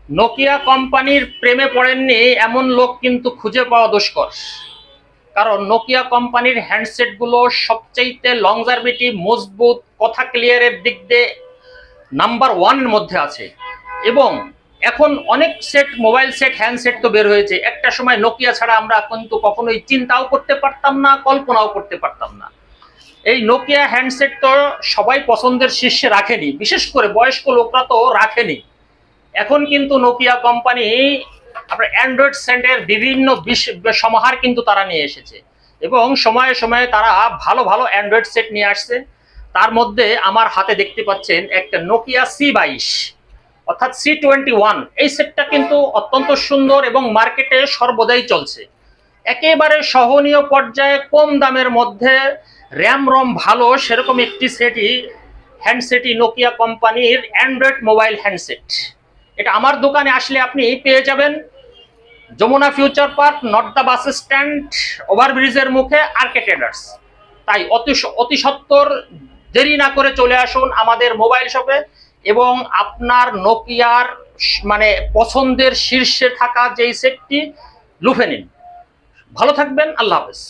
Nokia কোম্পানির প্রেমে পড়েননি এমন লোক কিন্তু খুঁজে পাওয়া দুষ্কর। কারণ নোকিয়া কোম্পানির হ্যান্ডসেটগুলো সবচাইতে লংজারভিটি, মজবুত, কথা ক্লিয়ারের দিক দিয়ে নাম্বার ওয়ানের মধ্যে আছে। এবং এখন অনেক সেট, মোবাইল সেট, হ্যান্ডসেট তো বের হয়েছে। একটা সময় নোকিয়া ছাড়া আমরা কিন্তু কখনোই চিন্তাও করতে পারতাম না, কল্পনাও করতে পারতাম না। এই নোকিয়া হ্যান্ডসেট তো সবাই পছন্দের শীর্ষে রাখেনি, বিশেষ করে বয়স্ক লোকরা তো রাখেনি। এখন কিন্তু নোকিয়া কোম্পানি আপনার অ্যান্ড্রয়েড সেটের বিভিন্ন সমাহার কিন্তু তারা নিয়ে এসেছে, এবং সময়ে সময়ে তারা ভালো ভালো অ্যান্ড্রয়েড সেট নিয়ে আসছে। তার মধ্যে আমার হাতে দেখতে পাচ্ছেন একটা নোকিয়া C22 অর্থাৎ C21। এই সেটটা কিন্তু অত্যন্ত সুন্দর এবং মার্কেটে সর্বদাই চলছে। একেবারে সহনীয় পর্যায়ে কম দামের মধ্যে র্যাম রম ভালো সেরকম একটি হ্যান্ডসেটই নোকিয়া কোম্পানির অ্যান্ড্রয়েড মোবাইল হ্যান্ডসেট। এটা আমার দোকানে আসলে আপনি পেয়ে যাবেন Jamuna Future Park, Nadda bus stand, ওভারব্রিজের মুখে আরকে ট্রেডার্স। তাই অতি সত্বর দেরি না করে চলে আসুন আমাদের মোবাইল শপে এবং আপনার নোকিয়ার মানে পছন্দের শীর্ষে থাকা যেই সেটটি লুফে নিন। ভালো থাকবেন, আল্লাহ হাফেজ।